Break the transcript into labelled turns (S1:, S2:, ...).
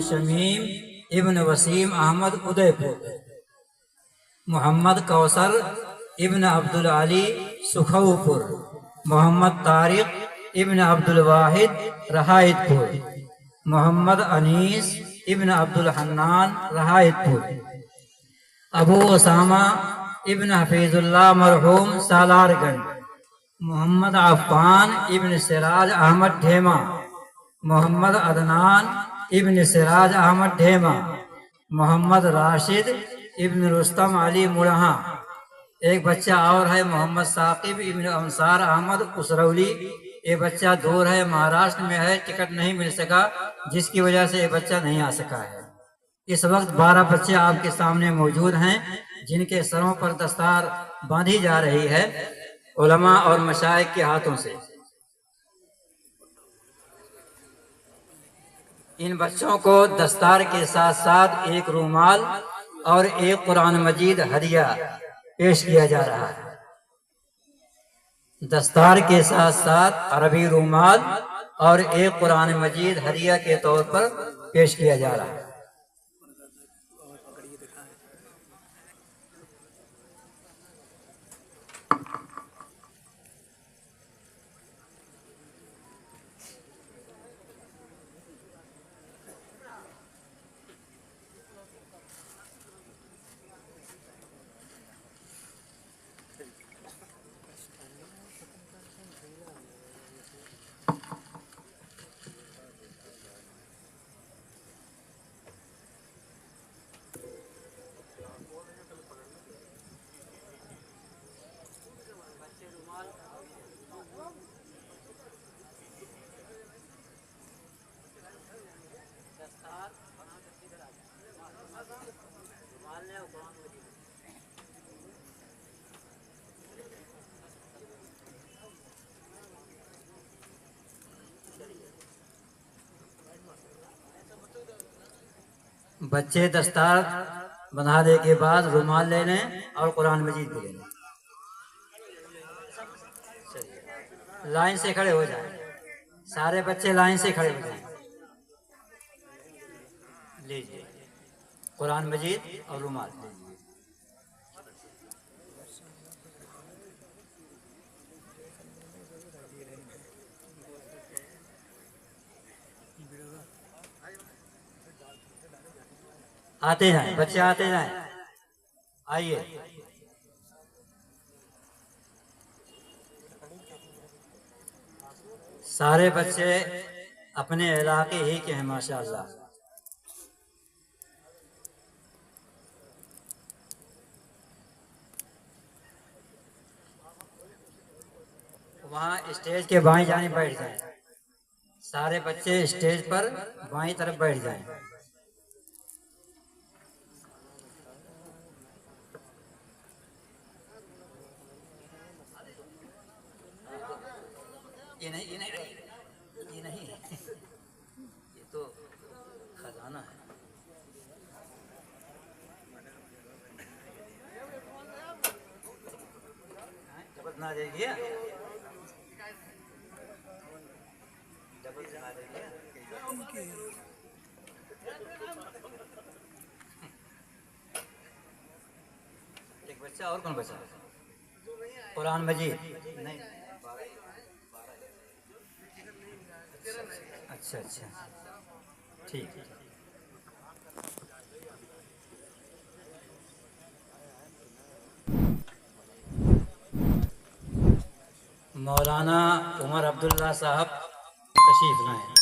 S1: शमीम इब्न वसीम अहमद उदयपुर, मोहम्मद कौसर इब्न अब्दुल अली सुखौपुर, मोहम्मद तारिक इब्न अब्दुल वाहिद रहायतपुर, मोहम्मद अनीस इब्न Abdul Hannan रहायतपुर, Abu Osama इब्न हफीजुल्लाह मरहूम सालारगंज, मोहम्मद अफ़ान इब्न सिराज अहमद ढेमा, मोहम्मद अदनान इब्न सिराज अहमद ढेमा, मोहम्मद राशिद इब्न रुस्तम अली मुड़हा। एक बच्चा और है मोहम्मद साकिब इब्न अंसार अहमद उसरौली। ये बच्चा दूर है, महाराष्ट्र में है, टिकट नहीं मिल सका, जिसकी वजह से ये बच्चा नहीं आ सका है। इस वक्त 12 बच्चे आपके सामने मौजूद हैं जिनके सरों पर दस्तार बांधी जा रही है उलमा और मशाइख के हाथों से। इन बच्चों को दस्तार के साथ साथ एक रूमाल और एक कुरान मजीद हदिया पेश किया जा रहा है। दस्तार के साथ साथ अरबी रूमाल और एक कुरान मजीद हदिया के तौर पर पेश किया जा रहा है। बच्चे दस्तार बंधाने के बाद रुमाल ले लें और कुरान मजीद भी ले लें। लाइन से खड़े हो जाएं, सारे बच्चे लाइन से खड़े हो जाएं। लीजिए कुरान मजीद और रुमाल। आते जाएं बच्चे, आते जाएं, आइए। सारे बच्चे अपने इलाके ही के हैं माशाअल्लाह। वहाँ स्टेज के बाईं जानिब बैठ जाएं। सारे बच्चे स्टेज पर बाईं तरफ बैठ जाएं। ये नहीं, ये नहीं, ये नहीं, ये तो खजाना है। जबत ना देगी, जबत ना देगी। एक बच्चा और कौन बचा? कुरान मजीद नहीं। अच्छा अच्छा, ठीक। मौलाना उमर अब्दुल्ला साहब तशरीफ लाएं।